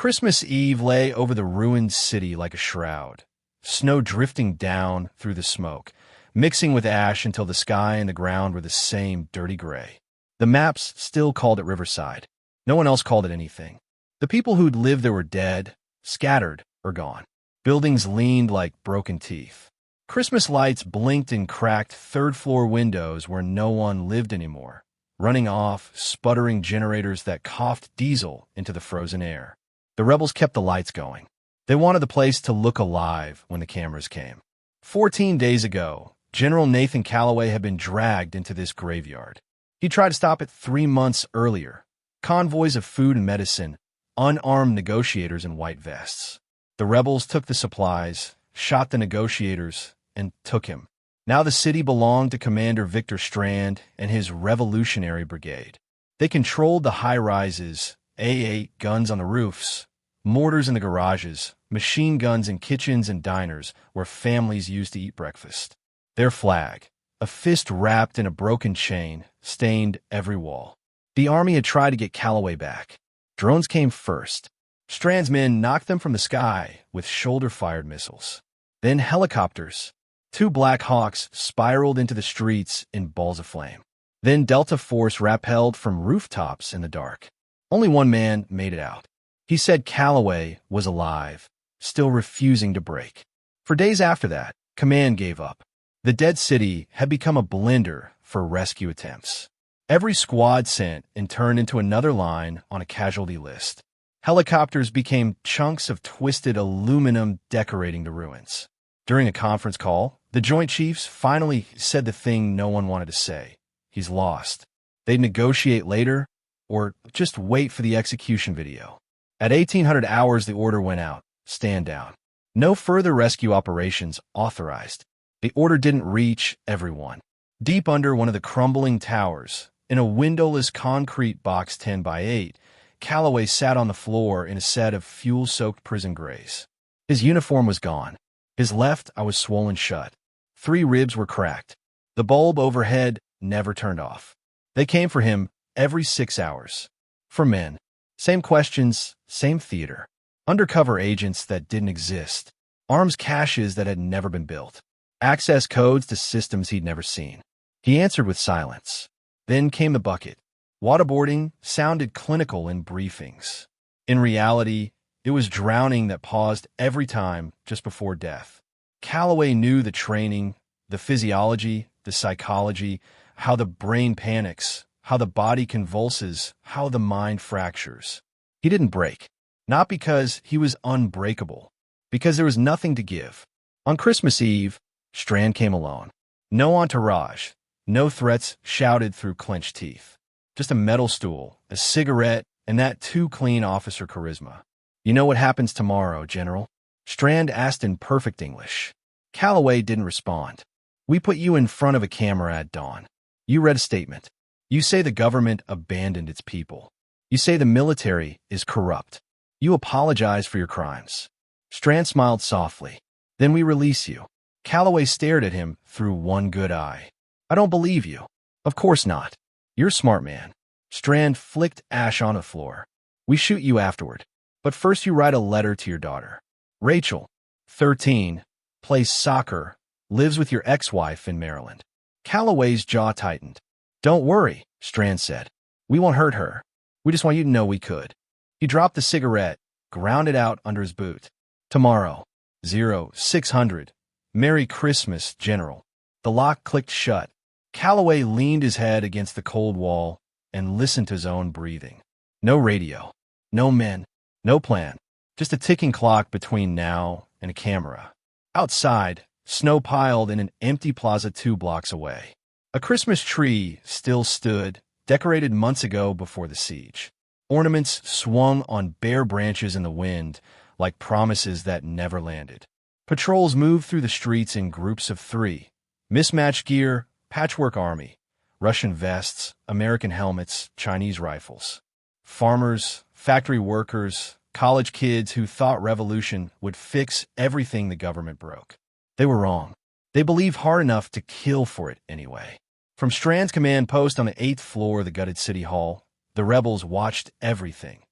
Christmas Eve lay over the ruined city like a shroud, snow drifting down through the smoke, mixing with ash until the sky and the ground were the same dirty gray. The maps still called it Riverside. No one else called it anything. The people who'd lived there were dead, scattered, or gone. Buildings leaned like broken teeth. Christmas lights blinked in cracked third-floor windows where no one lived anymore, running off sputtering generators that coughed diesel into the frozen air. The rebels kept the lights going. They wanted the place to look alive when the cameras came. 14 days ago, General Nathan Callaway had been dragged into this graveyard. He tried to stop it 3 months earlier. Convoys of food and medicine, unarmed negotiators in white vests. The rebels took the supplies, shot the negotiators, and took him. Now the city belonged to Commander Victor Strand and his Revolutionary Brigade. They controlled the high-rises, AA guns on the roofs, mortars in the garages, machine guns in kitchens and diners where families used to eat breakfast. Their flag, a fist wrapped in a broken chain, stained every wall. The army had tried to get Callaway back. Drones came first. Strand's men knocked them from the sky with shoulder-fired missiles. Then helicopters. 2 Black Hawks spiraled into the streets in balls of flame. Then Delta Force rappelled from rooftops in the dark. Only one man made it out. He said Callaway was alive, still refusing to break. For days after that, command gave up. The dead city had become a blender for rescue attempts. Every squad sent and turned into another line on a casualty list. Helicopters became chunks of twisted aluminum decorating the ruins. During a conference call, the Joint Chiefs finally said the thing no one wanted to say. He's lost. They'd negotiate later, or just wait for the execution video. At 1800 hours, the order went out. Stand down. No further rescue operations authorized. The order didn't reach everyone. Deep under one of the crumbling towers, in a windowless concrete box 10 by 8, Callaway sat on the floor in a set of fuel-soaked prison grays. His uniform was gone. His left eye was swollen shut. 3 ribs were cracked. The bulb overhead never turned off. They came for him every 6 hours. For men. Same questions, same theater. Undercover agents that didn't exist. Arms caches that had never been built. Access codes to systems he'd never seen. He answered with silence. Then came the bucket. Waterboarding sounded clinical in briefings. In reality, it was drowning that paused every time just before death. Callaway knew the training, the physiology, the psychology, how the brain panics, how the body convulses, how the mind fractures. He didn't break. Not because he was unbreakable, because there was nothing to give. On Christmas Eve, Strand came alone. No entourage, no threats shouted through clenched teeth. Just a metal stool, a cigarette, and that too clean officer charisma. You know what happens tomorrow, General? Strand asked in perfect English. Callaway didn't respond. We put you in front of a camera at dawn. You read a statement. You say the government abandoned its people. You say the military is corrupt. You apologize for your crimes. Strand smiled softly. Then we release you. Callaway stared at him through one good eye. I don't believe you. Of course not. You're a smart man. Strand flicked ash on the floor. We shoot you afterward. But first you write a letter to your daughter. Rachel, 13, plays soccer, lives with your ex-wife in Maryland. Callaway's jaw tightened. Don't worry, Strand said. We won't hurt her. We just want you to know we could. He dropped the cigarette, ground it out under his boot. Tomorrow, 0600. Merry Christmas, General. The lock clicked shut. Callaway leaned his head against the cold wall and listened to his own breathing. No radio. No men. No plan. Just a ticking clock between now and a camera. Outside, snow piled in an empty plaza 2 blocks away. A Christmas tree still stood, decorated months ago before the siege. Ornaments swung on bare branches in the wind, like promises that never landed. Patrols moved through the streets in groups of 3. Mismatched gear, patchwork army, Russian vests, American helmets, Chinese rifles. Farmers, factory workers, college kids who thought revolution would fix everything the government broke. They were wrong. They believed hard enough to kill for it anyway. From Strand's command post on the 8th floor of the gutted city hall, the rebels watched everything.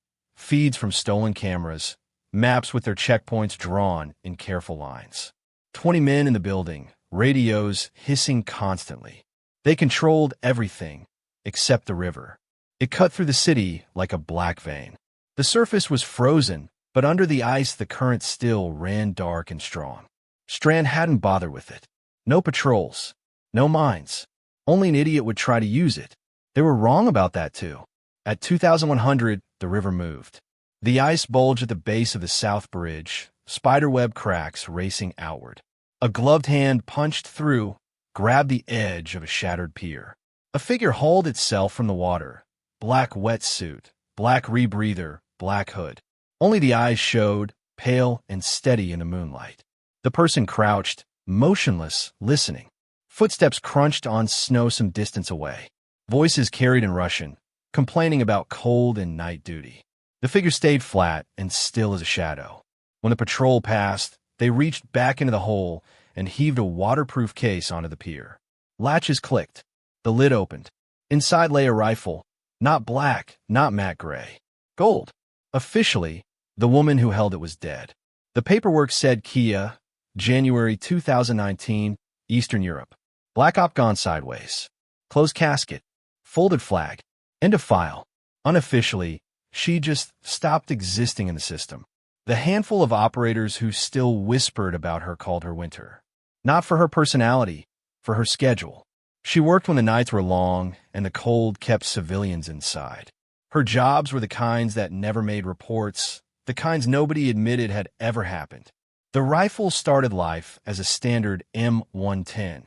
feeds from stolen cameras, maps with their checkpoints drawn in careful lines. 20 men in the building, radios hissing constantly. They controlled everything except the river. It cut through the city like a black vein. The surface was frozen, but under the ice the current still ran dark and strong. Strand hadn't bothered with it. No patrols. No mines. Only an idiot would try to use it. They were wrong about that too. At 2100, the river moved. The ice bulged at the base of the South Bridge, spiderweb cracks racing outward. A gloved hand punched through, grabbed the edge of a shattered pier. A figure hauled itself from the water. Black wetsuit, black rebreather, black hood. Only the eyes showed, pale and steady in the moonlight. The person crouched, motionless, listening. Footsteps crunched on snow some distance away. Voices carried in Russian, complaining about cold and night duty. The figure stayed flat and still as a shadow. When the patrol passed, they reached back into the hole and heaved a waterproof case onto the pier. Latches clicked. The lid opened. Inside lay a rifle. Not black, not matte gray. Gold. Officially, the woman who held it was dead. The paperwork said Kia, January 2019, Eastern Europe. Black Op gone sideways. Closed casket. Folded flag. End of file. Unofficially, she just stopped existing in the system. The handful of operators who still whispered about her called her Winter. Not for her personality, for her schedule. She worked when the nights were long and the cold kept civilians inside. Her jobs were the kinds that never made reports, the kinds nobody admitted had ever happened. The rifle started life as a standard M110.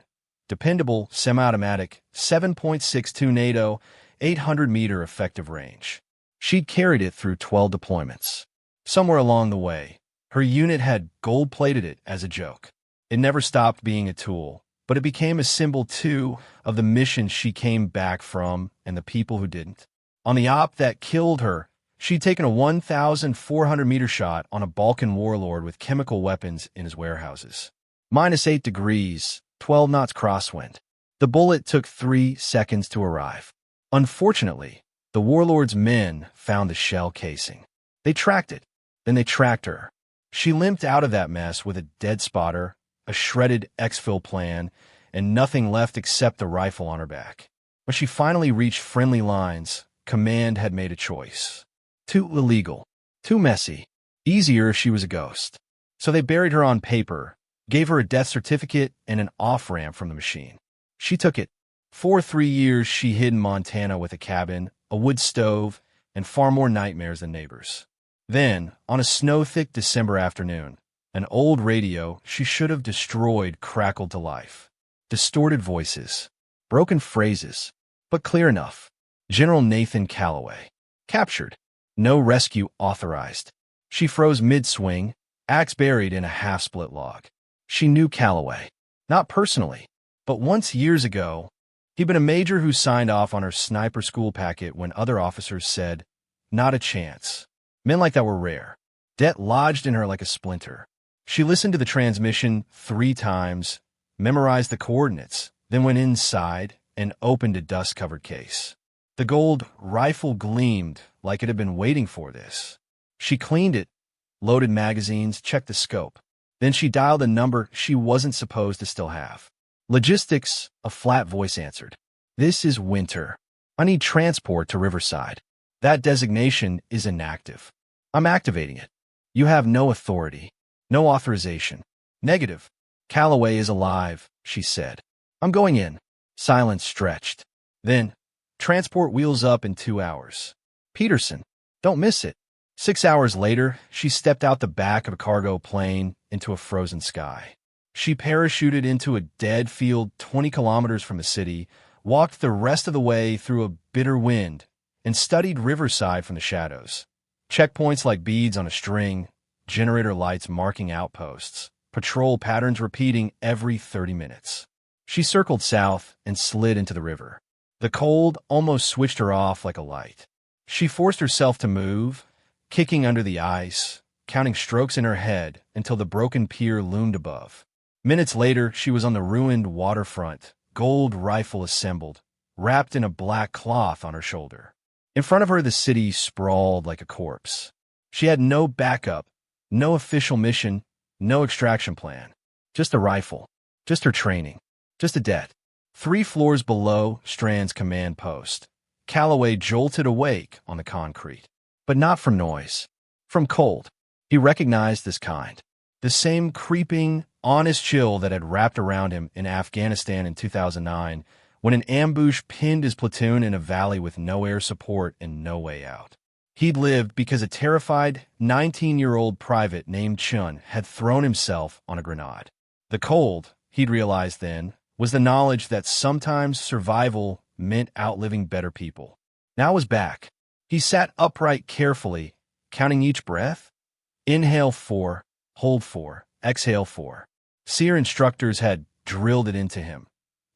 Dependable, semi-automatic, 7.62 NATO, 800-meter effective range. She'd carried it through 12 deployments. Somewhere along the way, her unit had gold-plated it as a joke. It never stopped being a tool, but it became a symbol, too, of the mission she came back from and the people who didn't. On the op that killed her, she'd taken a 1,400-meter shot on a Balkan warlord with chemical weapons in his warehouses. -8 degrees, 12 knots crosswind. The bullet took 3 seconds to arrive. Unfortunately, the warlord's men found the shell casing. They tracked it. Then they tracked her. She limped out of that mess with a dead spotter, a shredded exfil plan, and nothing left except the rifle on her back. When she finally reached friendly lines, command had made a choice. Too illegal. Too messy. Easier if she was a ghost. So they buried her on paper, gave her a death certificate and an off-ramp from the machine. She took it. For 3 years, she hid in Montana with a cabin, a wood stove, and far more nightmares than neighbors. Then, on a snow-thick December afternoon, an old radio she should have destroyed crackled to life. Distorted voices. Broken phrases. But clear enough. General Nathan Callaway. Captured. No rescue authorized. She froze mid-swing, axe buried in a half-split log. She knew Callaway. Not personally, but once years ago, he'd been a major who signed off on her sniper school packet when other officers said, not a chance. Men like that were rare. Debt lodged in her like a splinter. She listened to the transmission 3 times, memorized the coordinates, then went inside and opened a dust-covered case. The gold rifle gleamed like it had been waiting for this. She cleaned it, loaded magazines, checked the scope. Then she dialed a number she wasn't supposed to still have. Logistics, a flat voice answered. This is Winter. I need transport to Riverside. That designation is inactive. I'm activating it. You have no authority. No authorization. Negative. Callaway is alive, she said. I'm going in. Silence stretched. Then, transport wheels up in 2 hours. Peterson. Don't miss it. 6 hours later, she stepped out the back of a cargo plane into a frozen sky. She parachuted into a dead field 20 kilometers from the city, walked the rest of the way through a bitter wind, and studied Riverside from the shadows. Checkpoints like beads on a string, generator lights marking outposts, patrol patterns repeating every 30 minutes. She circled south and slid into the river. The cold almost switched her off like a light. She forced herself to move, kicking under the ice, counting strokes in her head until the broken pier loomed above. Minutes later, she was on the ruined waterfront, gold rifle assembled, wrapped in a black cloth on her shoulder. In front of her, the city sprawled like a corpse. She had no backup, no official mission, no extraction plan. Just a rifle. Just her training. Just a debt. 3 floors below Strand's command post, Callaway jolted awake on the concrete. But not from noise. From cold. He recognized this kind. The same creeping, honest chill that had wrapped around him in Afghanistan in 2009 when an ambush pinned his platoon in a valley with no air support and no way out. He'd lived because a terrified 19-year-old private named Chun had thrown himself on a grenade. The cold, he'd realized then, was the knowledge that sometimes survival meant outliving better people. Now it was back. He sat upright carefully, counting each breath. Inhale 4, hold 4, exhale 4. SEER instructors had drilled it into him.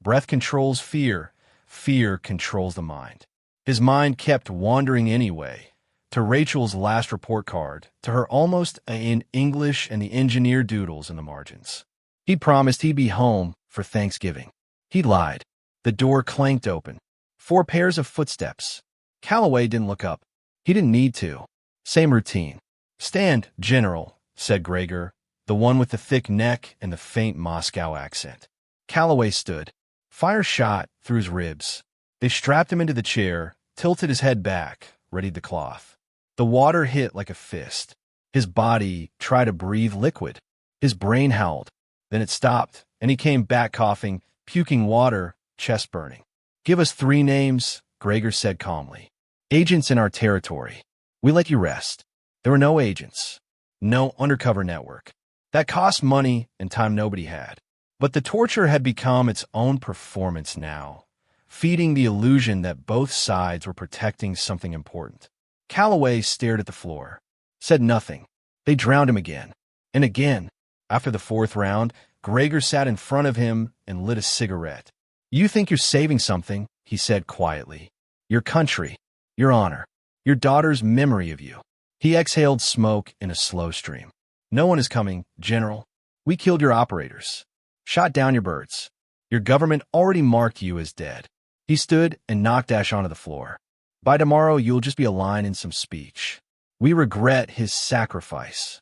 Breath controls fear. Fear controls the mind. His mind kept wandering anyway, to Rachel's last report card, to her almost in English and the engineer doodles in the margins. He'd promised he'd be home for Thanksgiving. He'd lied. The door clanked open. 4 pairs of footsteps. Callaway didn't look up. He didn't need to. Same routine. "Stand, General," said Gregor, the one with the thick neck and the faint Moscow accent. Callaway stood. Fire shot through his ribs. They strapped him into the chair, tilted his head back, readied the cloth. The water hit like a fist. His body tried to breathe liquid. His brain howled. Then it stopped, and he came back coughing, puking water, chest burning. "Give us 3 names," Gregor said calmly. "Agents in our territory. We let you rest." There were no agents. No undercover network. That cost money and time nobody had. But the torture had become its own performance now, feeding the illusion that both sides were protecting something important. Callaway stared at the floor, said nothing. They drowned him again. And again. After the 4th round, Gregor sat in front of him and lit a cigarette. "You think you're saving something," he said quietly. "Your country, your honor, your daughter's memory of you." He exhaled smoke in a slow stream. "No one is coming, General. We killed your operators. Shot down your birds. Your government already marked you as dead." He stood and knocked Ash onto the floor. "By tomorrow, you'll just be a line in some speech. We regret his sacrifice."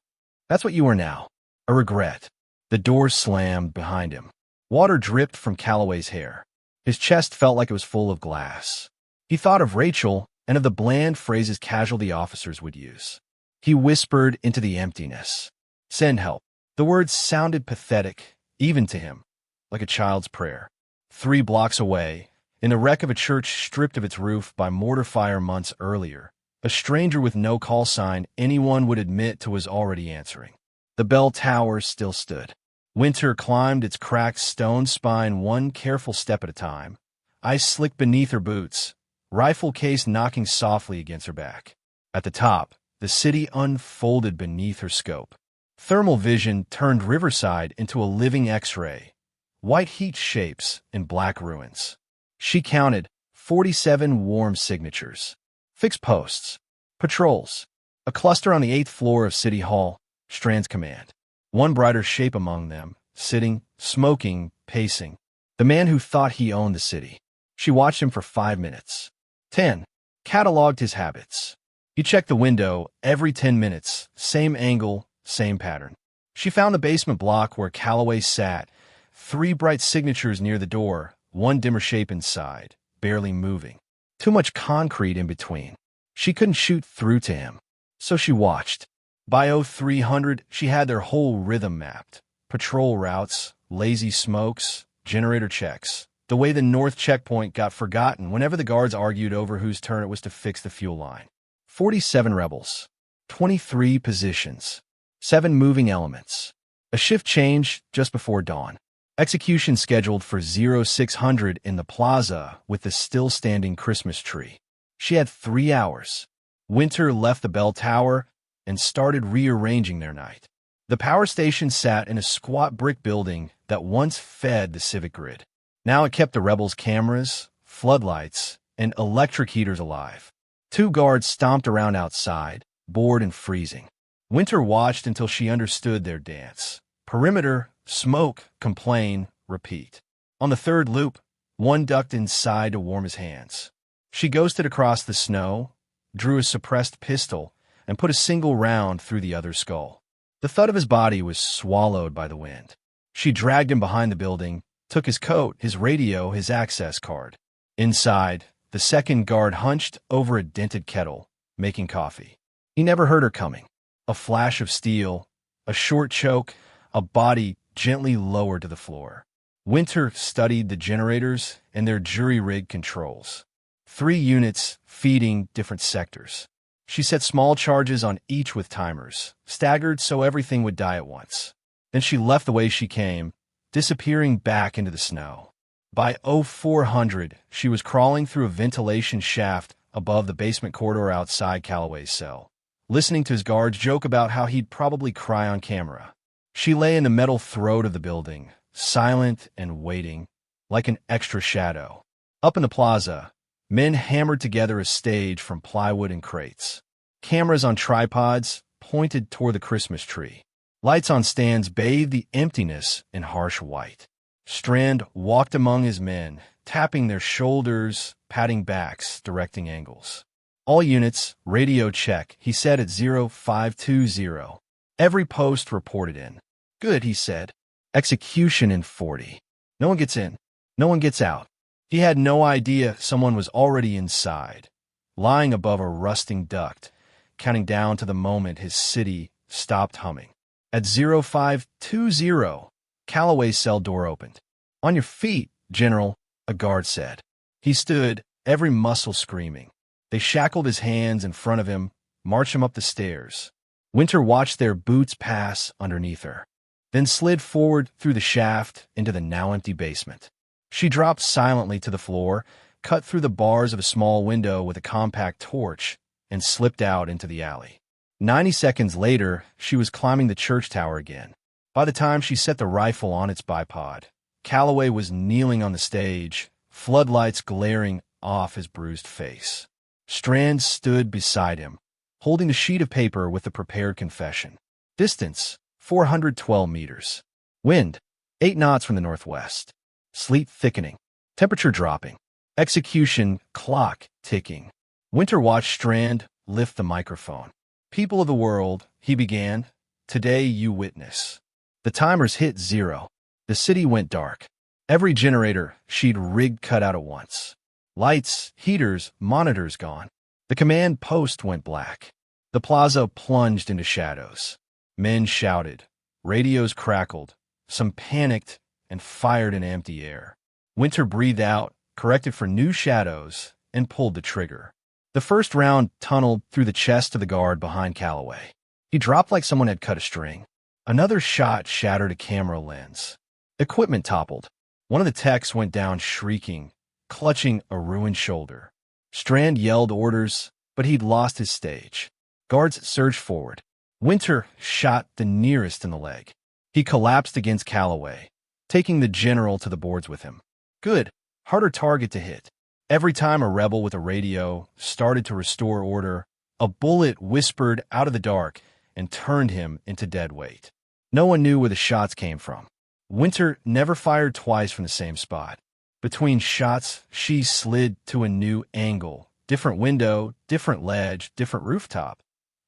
That's what you are now. A regret. The door slammed behind him. Water dripped from Callaway's hair. His chest felt like it was full of glass. He thought of Rachel and of the bland phrases casualty officers would use. He whispered into the emptiness. "Send help." The words sounded pathetic, even to him, like a child's prayer. 3 blocks away, in the wreck of a church stripped of its roof by mortar fire months earlier, a stranger with no call sign anyone would admit to was already answering. The bell tower still stood. Winter climbed its cracked stone spine one careful step at a time, ice slicked beneath her boots, rifle case knocking softly against her back. At the top, the city unfolded beneath her scope. Thermal vision turned Riverside into a living X-ray, white heat shapes in black ruins. She counted 47 warm signatures, fixed posts, patrols, a cluster on the 8th floor of City Hall, Strand's command. One brighter shape among them, sitting, smoking, pacing. The man who thought he owned the city. She watched him for 5 minutes. 10. Cataloged his habits. He checked the window every 10 minutes, same angle, same pattern. She found the basement block where Callaway sat, 3 bright signatures near the door, 1 dimmer shape inside, barely moving. Too much concrete in between. She couldn't shoot through to him. So she watched. By 0300, she had their whole rhythm mapped. Patrol routes, lazy smokes, generator checks. The way the north checkpoint got forgotten whenever the guards argued over whose turn it was to fix the fuel line. 47 rebels. 23 positions. 7 moving elements. A shift change just before dawn. Execution scheduled for 0600 in the plaza with the still-standing Christmas tree. She had 3 hours. Winter left the bell tower and started rearranging their night. The power station sat in a squat brick building that once fed the civic grid. Now it kept the rebels' cameras, floodlights, and electric heaters alive. 2 guards stomped around outside, bored and freezing. Winter watched until she understood their dance. Perimeter, smoke, complain, repeat. On the 3rd loop, one ducked inside to warm his hands. She ghosted across the snow, drew a suppressed pistol, and put a single round through the other's skull. The thud of his body was swallowed by the wind. She dragged him behind the building, took his coat, his radio, his access card. Inside, the second guard hunched over a dented kettle, making coffee. He never heard her coming. A flash of steel, a short choke, a body gently lowered to the floor. Winter studied the generators and their jury-rigged controls. 3 units feeding different sectors. She set small charges on each with timers, staggered so everything would die at once. Then she left the way she came, disappearing back into the snow. By 0400, she was crawling through a ventilation shaft above the basement corridor outside Callaway's cell, listening to his guards joke about how he'd probably cry on camera. She lay in the metal throat of the building, silent and waiting, like an extra shadow. Up in the plaza, men hammered together a stage from plywood and crates. Cameras on tripods pointed toward the Christmas tree. Lights on stands bathed the emptiness in harsh white. Strand walked among his men, tapping their shoulders, patting backs, directing angles. All units, radio check, he said at 0520. Every post reported in. Good, he said. Execution in 40. No one gets in. No one gets out. He had no idea someone was already inside, lying above a rusting duct, counting down to the moment his city stopped humming. At 0520, Callaway's cell door opened. On your feet, General, a guard said. He stood, every muscle screaming. They shackled his hands in front of him, marched him up the stairs. Winter watched their boots pass underneath her, then slid forward through the shaft into the now-empty basement. She dropped silently to the floor, cut through the bars of a small window with a compact torch, and slipped out into the alley. 90 seconds later, she was climbing the church tower again. By the time she set the rifle on its bipod, Callaway was kneeling on the stage, floodlights glaring off his bruised face. Strand stood beside him, holding a sheet of paper with the prepared confession. Distance, 412 meters. Wind, 8 knots from the northwest. Sleet thickening. Temperature dropping. Execution clock ticking. Winter watched Strand lift the microphone. People of the world, he began, today you witness. The timers hit 0. The city went dark. Every generator she'd rigged cut out at once. Lights, heaters, monitors gone. The command post went black. The plaza plunged into shadows. Men shouted. Radios crackled. Some panicked and fired in empty air. Winter breathed out, corrected for new shadows, and pulled the trigger. The first round tunneled through the chest of the guard behind Callaway. He dropped like someone had cut a string. Another shot shattered a camera lens. Equipment toppled. One of the techs went down shrieking, clutching a ruined shoulder. Strand yelled orders, but he'd lost his stage. Guards surged forward. Winter shot the nearest in the leg. He collapsed against Callaway, taking the general to the boards with him. Good. Harder target to hit. Every time a rebel with a radio started to restore order, a bullet whispered out of the dark and turned him into dead weight. No one knew where the shots came from. Winter never fired twice from the same spot. Between shots, she slid to a new angle, different window, different ledge, different rooftop.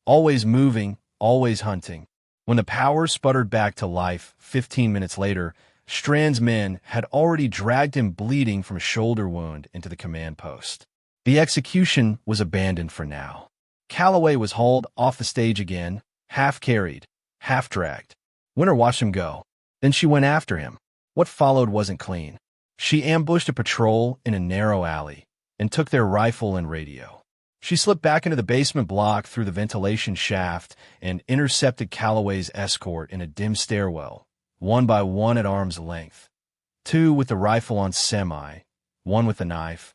Always moving, always hunting. When the power sputtered back to life 15 minutes later, Strand's men had already dragged him bleeding from a shoulder wound into the command post. The execution was abandoned for now. Callaway was hauled off the stage again, half carried, half dragged. Winter watched him go. Then she went after him. What followed wasn't clean. She ambushed a patrol in a narrow alley and took their rifle and radio. She slipped back into the basement block through the ventilation shaft and intercepted Callaway's escort in a dim stairwell, one by one at arm's length. 2 with the rifle on semi, 1 with a knife,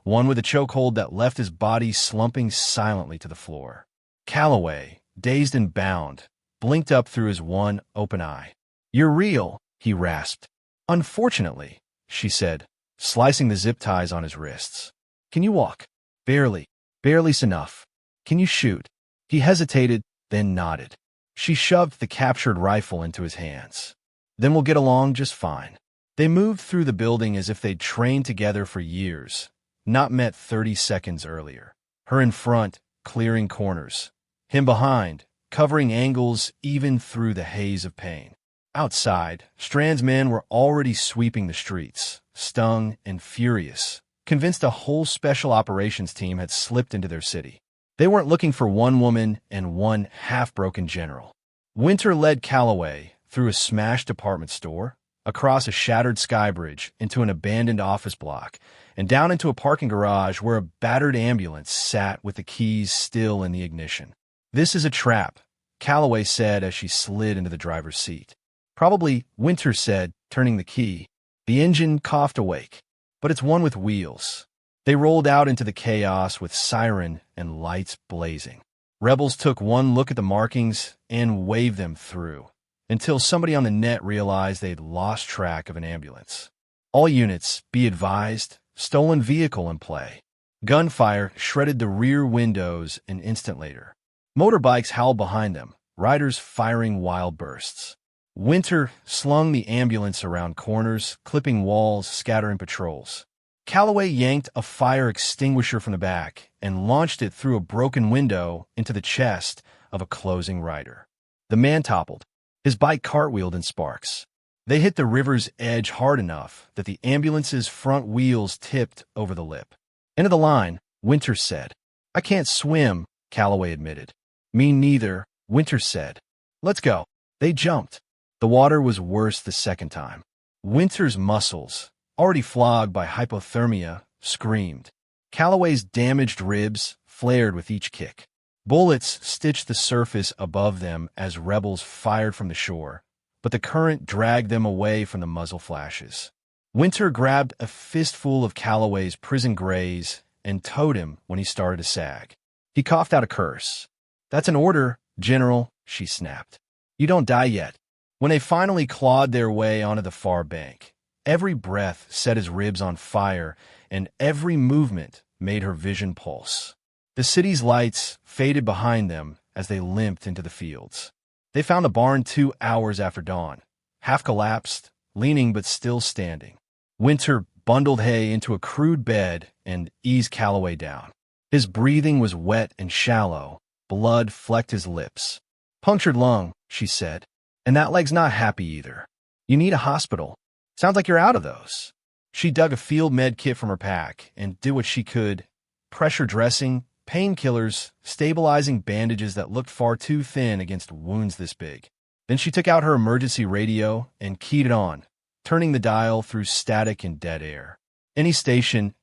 1 with a chokehold that left his body slumping silently to the floor. Callaway, dazed and bound, blinked up through his one open eye. "You're real," he rasped. "Unfortunately," she said, slicing the zip ties on his wrists. "Can you walk?" "Barely. Barely's enough." "Can you shoot?" He hesitated, then nodded. She shoved the captured rifle into his hands. "Then we'll get along just fine." They moved through the building as if they'd trained together for years, not met 30 seconds earlier. Her in front, clearing corners. Him behind, covering angles even through the haze of pain. Outside, Strand's men were already sweeping the streets, stung and furious, convinced a whole special operations team had slipped into their city. They weren't looking for one woman and one half-broken general. Winter led Callaway through a smashed department store, across a shattered sky bridge into an abandoned office block, and down into a parking garage where a battered ambulance sat with the keys still in the ignition. "This is a trap," Callaway said as she slid into the driver's seat. "Probably," Winter said, turning the key. The engine coughed awake. "But it's one with wheels." They rolled out into the chaos with siren and lights blazing. Rebels took one look at the markings and waved them through, until somebody on the net realized they'd lost track of an ambulance. "All units, be advised, stolen vehicle in play." Gunfire shredded the rear windows an instant later. Motorbikes howled behind them, riders firing wild bursts. Winter slung the ambulance around corners, clipping walls, scattering patrols. Callaway yanked a fire extinguisher from the back and launched it through a broken window into the chest of a closing rider. The man toppled. His bike cartwheeled in sparks. They hit the river's edge hard enough that the ambulance's front wheels tipped over the lip. "End of the line," Winter said. "I can't swim," Callaway admitted. "Me neither," Winter said. "Let's go." They jumped. The water was worse the second time. Winter's muscles, already flogged by hypothermia, screamed. Callaway's damaged ribs flared with each kick. Bullets stitched the surface above them as rebels fired from the shore, but the current dragged them away from the muzzle flashes. Winter grabbed a fistful of Callaway's prison grays and towed him when he started to sag. He coughed out a curse. "That's an order, General," she snapped. "You don't die yet." When they finally clawed their way onto the far bank, every breath set his ribs on fire, and every movement made her vision pulse. The city's lights faded behind them as they limped into the fields. They found the barn 2 hours after dawn, half collapsed, leaning but still standing. Winter bundled hay into a crude bed and eased Callaway down. His breathing was wet and shallow. Blood flecked his lips. "Punctured lung," she said. "And that leg's not happy either. You need a hospital. Sounds like you're out of those." She dug a field med kit from her pack and did what she could. Pressure dressing, painkillers, stabilizing bandages that looked far too thin against wounds this big. Then she took out her emergency radio and keyed it on, turning the dial through static and dead air. Any station,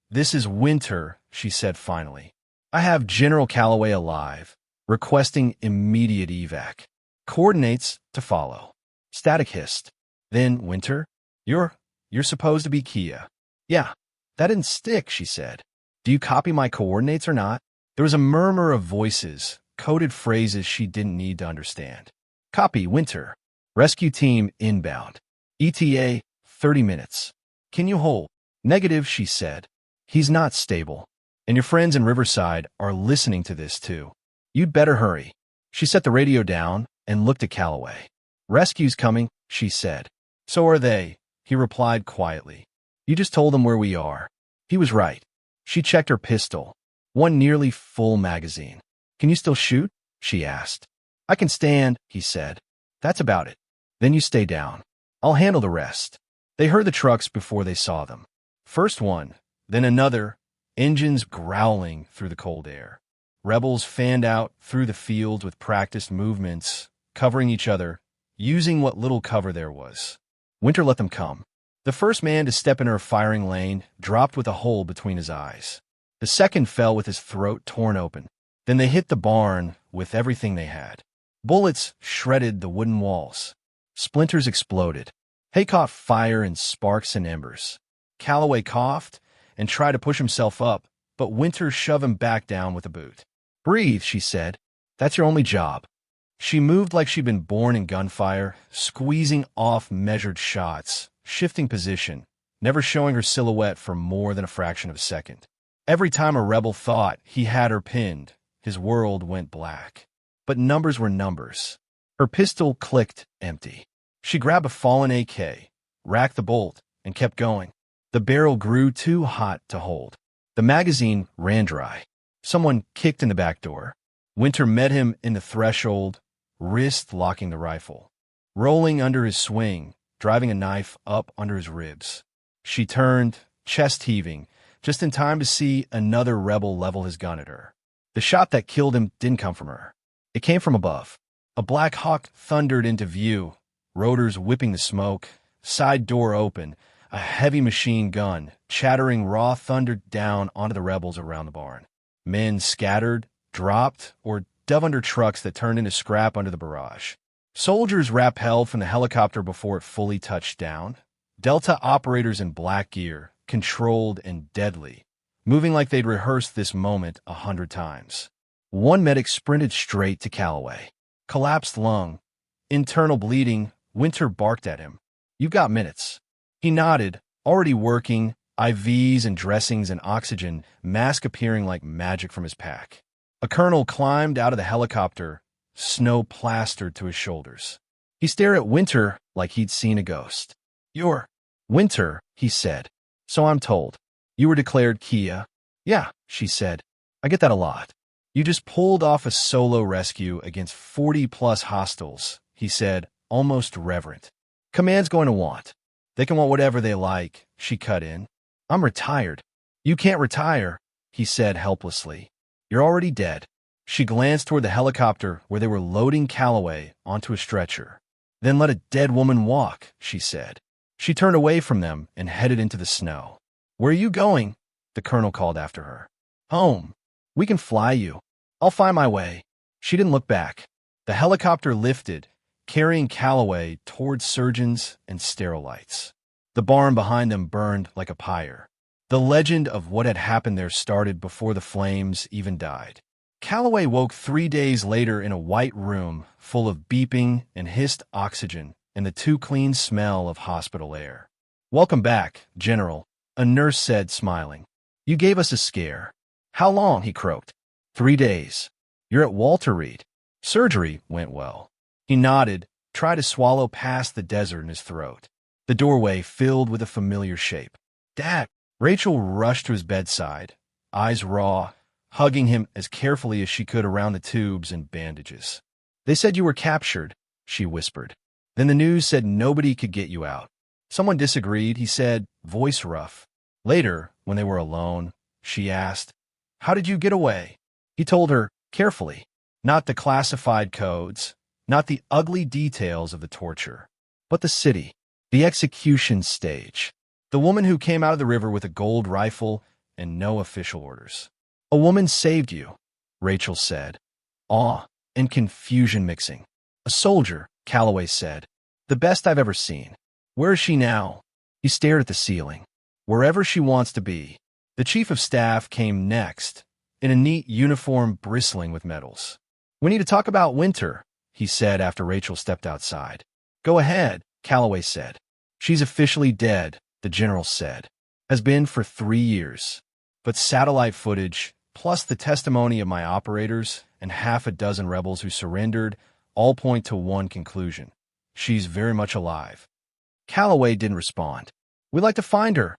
this is Winter," she said finally. "I have General Callaway alive, requesting immediate evac. Coordinates to follow." Static hissed. Then, "Winter, you're supposed to be Kia." "Yeah, that didn't stick," she said. "Do you copy my coordinates or not?" There was a murmur of voices, coded phrases she didn't need to understand. "Copy, Winter. Rescue team inbound. ETA, 30 minutes. Can you hold?" "Negative," she said. "He's not stable. And your friends in Riverside are listening to this too. You'd better hurry." She set the radio down and looked at Callaway. "Rescue's coming," she said. "So are they," he replied quietly. "You just told them where we are." He was right. She checked her pistol. One nearly full magazine. "Can you still shoot?" she asked. "I can stand," he said. "That's about it. Then you stay down. I'll handle the rest." They heard the trucks before they saw them. First one, then another, engines growling through the cold air. Rebels fanned out through the fields with practiced movements, covering each other, using what little cover there was. Winter let them come. The first man to step in her firing lane dropped with a hole between his eyes. The second fell with his throat torn open. Then they hit the barn with everything they had. Bullets shredded the wooden walls. Splinters exploded. Hay caught fire in sparks and embers. Callaway coughed and tried to push himself up, but Winter shoved him back down with a boot. "Breathe," she said. "That's your only job." She moved like she'd been born in gunfire, squeezing off measured shots, shifting position, never showing her silhouette for more than a fraction of a second. Every time a rebel thought he had her pinned, his world went black. But numbers were numbers. Her pistol clicked empty. She grabbed a fallen AK, racked the bolt, and kept going. The barrel grew too hot to hold. The magazine ran dry. Someone kicked in the back door. Winter met him in the threshold, wrist locking the rifle, rolling under his swing, driving a knife up under his ribs. She turned, chest heaving, just in time to see another rebel level his gun at her. The shot that killed him didn't come from her. It came from above. A Black Hawk thundered into view, rotors whipping the smoke, side door open, a heavy machine gun, chattering raw thunder down onto the rebels around the barn. Men scattered, dropped, or dove under trucks that turned into scrap under the barrage. Soldiers rappelled from the helicopter before it fully touched down. Delta operators in black gear, controlled and deadly, moving like they'd rehearsed this moment 100 times. One medic sprinted straight to Callaway. Collapsed lung. Internal bleeding. Winter barked at him. "You've got minutes." He nodded, already working, IVs and dressings and oxygen, mask appearing like magic from his pack. A colonel climbed out of the helicopter, snow plastered to his shoulders. He stared at Winter like he'd seen a ghost. "You're Winter," he said. "So I'm told. You were declared Kia." "Yeah," she said. "I get that a lot." "You just pulled off a solo rescue against 40-plus hostiles," he said, almost reverent. "Command's going to want. They can want whatever they like," she cut in. "I'm retired." "You can't retire," he said helplessly. "You're already dead." She glanced toward the helicopter where they were loading Callaway onto a stretcher. "Then let a dead woman walk," she said. She turned away from them and headed into the snow. "Where are you going?" the colonel called after her. "Home. We can fly you. I'll find my way." She didn't look back. The helicopter lifted, carrying Callaway toward surgeons and sterile lights. The barn behind them burned like a pyre. The legend of what had happened there started before the flames even died. Callaway woke 3 days later in a white room full of beeping and hissed oxygen and the too clean smell of hospital air. "Welcome back, General," a nurse said, smiling. "You gave us a scare." "How long?" he croaked. 3 days. "You're at Walter Reed." "Surgery went well." He nodded, tried to swallow past the desert in his throat. The doorway filled with a familiar shape. "Dad!" Rachel rushed to his bedside, eyes raw, hugging him as carefully as she could around the tubes and bandages. "They said you were captured," she whispered. "Then the news said nobody could get you out." Someone disagreed, he said, voice rough. Later, when they were alone, she asked, "How did you get away?" He told her, carefully, not the classified codes, not the ugly details of the torture, but the city, the execution stage, the woman who came out of the river with a gold rifle and no official orders. "A woman saved you," Rachel said, awe and confusion mixing. "A soldier," Callaway said, "the best I've ever seen." "Where is she now?" He stared at the ceiling. "Wherever she wants to be." The chief of staff came next, in a neat uniform bristling with medals. "We need to talk about Winter," he said after Rachel stepped outside. "Go ahead," Callaway said. "She's officially dead," the general said. "Has been for 3 years. But satellite footage, plus the testimony of my operators and half a dozen rebels who surrendered, all point to one conclusion. She's very much alive." Callaway didn't respond. "We'd like to find her,"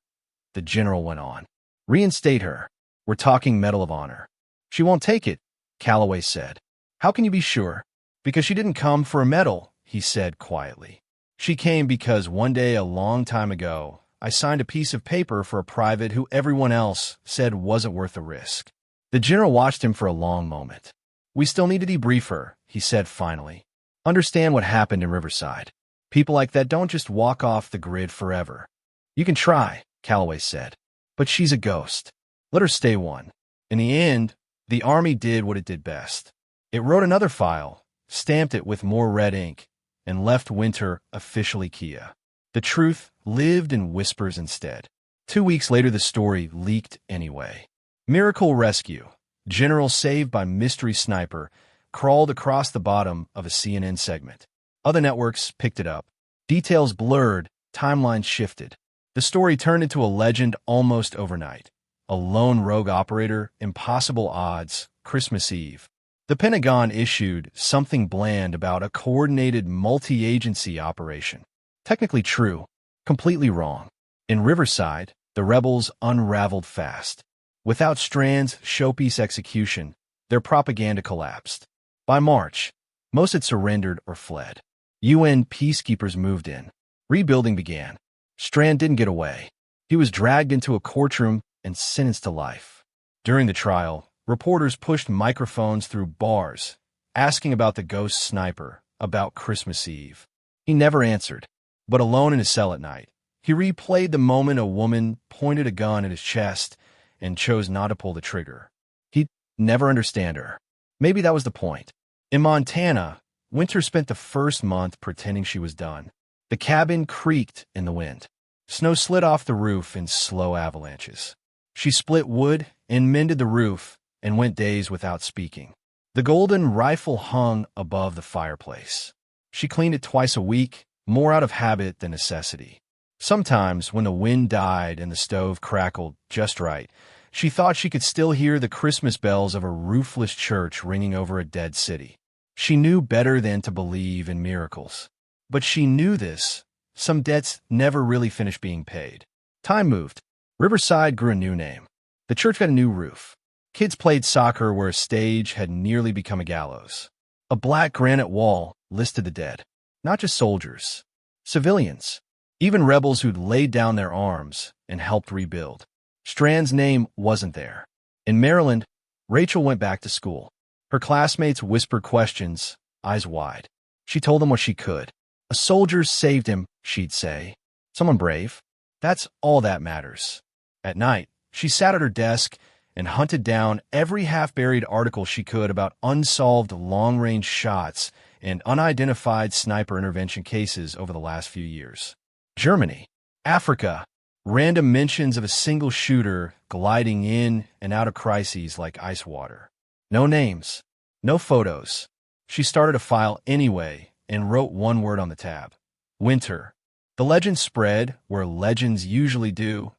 the general went on. "Reinstate her. We're talking Medal of Honor." "She won't take it," Callaway said. "How can you be sure?" "Because she didn't come for a medal," he said quietly. "She came because one day a long time ago, I signed a piece of paper for a private who everyone else said wasn't worth the risk." The general watched him for a long moment. "We still need to debrief her," he said finally. "Understand what happened in Riverside. People like that don't just walk off the grid forever." "You can try," Callaway said. "But she's a ghost. Let her stay one." In the end, the Army did what it did best. It wrote another file, stamped it with more red ink, and left Winter officially Kia. The truth lived in whispers instead. 2 weeks later, the story leaked anyway. Miracle rescue. General saved by mystery sniper crawled across the bottom of a CNN segment. Other networks picked it up. Details blurred, timelines shifted. The story turned into a legend almost overnight. A lone rogue operator, impossible odds, Christmas Eve. The Pentagon issued something bland about a coordinated multi-agency operation. Technically true, completely wrong. In Riverside, The rebels unraveled fast. Without Strand's showpiece execution, their propaganda collapsed. By March, most had surrendered or fled. UN peacekeepers moved in. Rebuilding began. Strand didn't get away. He was dragged into a courtroom and sentenced to life. During the trial, reporters pushed microphones through bars, asking about the ghost sniper, about Christmas Eve. He never answered, but alone in his cell at night, he replayed the moment a woman pointed a gun at his chest and chose not to pull the trigger. He'd never understand her. Maybe that was the point. In Montana, Winter spent the first month pretending she was done. The cabin creaked in the wind. Snow slid off the roof in slow avalanches. She split wood and mended the roof and went days without speaking. The golden rifle hung above the fireplace. She cleaned it twice a week, more out of habit than necessity. Sometimes, when the wind died and the stove crackled just right, she thought she could still hear the Christmas bells of a roofless church ringing over a dead city. She knew better than to believe in miracles. But she knew this. Some debts never really finished being paid. Time moved. Riverside grew a new name. The church got a new roof. Kids played soccer where a stage had nearly become a gallows. A black granite wall listed the dead. Not just soldiers. Civilians. Even rebels who'd laid down their arms and helped rebuild. Strand's name wasn't there. In Maryland, Rachel went back to school. Her classmates whispered questions, eyes wide. She told them what she could. A soldier saved him, she'd say. Someone brave. That's all that matters. At night, she sat at her desk and hunted down every half-buried article she could about unsolved long-range shots and unidentified sniper intervention cases over the last few years. Germany, Africa, random mentions of a single shooter gliding in and out of crises like ice water. No names, no photos. She started a file anyway and wrote one word on the tab. Winter. The legend spread where legends usually do,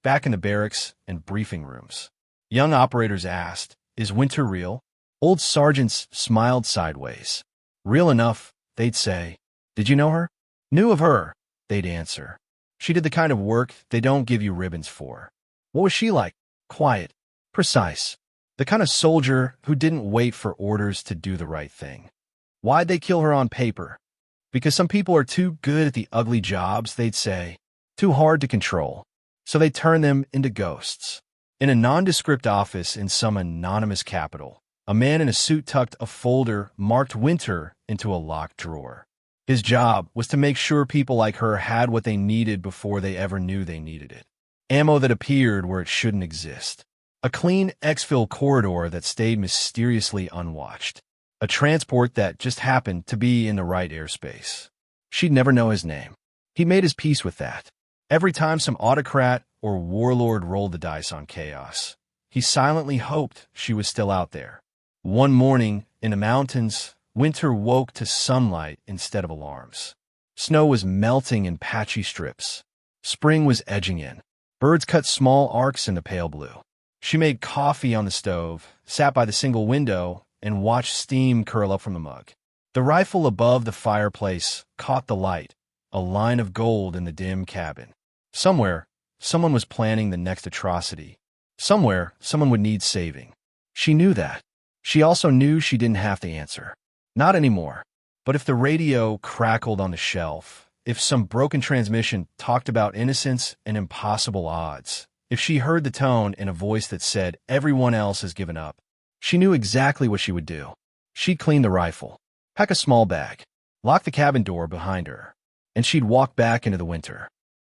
back in the barracks and briefing rooms. Young operators asked, "Is Winter real?" Old sergeants smiled sideways. "Real enough," they'd say. "Did you know her?" "Knew of her," they'd answer. "She did the kind of work they don't give you ribbons for." What was she like? Quiet. Precise. The kind of soldier who didn't wait for orders to do the right thing. Why'd they kill her on paper? Because some people are too good at the ugly jobs, they'd say. Too hard to control. So they turn them into ghosts. In a nondescript office in some anonymous capital, a man in a suit tucked a folder marked Winter into a locked drawer. His job was to make sure people like her had what they needed before they ever knew they needed it. Ammo that appeared where it shouldn't exist. A clean exfil corridor that stayed mysteriously unwatched. A transport that just happened to be in the right airspace. She'd never know his name. He made his peace with that. Every time some autocrat or warlord rolled the dice on chaos, he silently hoped she was still out there. One morning, in the mountains, Winter woke to sunlight instead of alarms. Snow was melting in patchy strips. Spring was edging in. Birds cut small arcs in the pale blue. She made coffee on the stove, sat by the single window, and watched steam curl up from the mug. The rifle above the fireplace caught the light, a line of gold in the dim cabin. Somewhere, someone was planning the next atrocity. Somewhere, someone would need saving. She knew that. She also knew she didn't have to answer. Not anymore. But if the radio crackled on the shelf, if some broken transmission talked about innocence and impossible odds, if she heard the tone in a voice that said everyone else has given up, she knew exactly what she would do. She'd clean the rifle, pack a small bag, lock the cabin door behind her, and she'd walk back into the winter.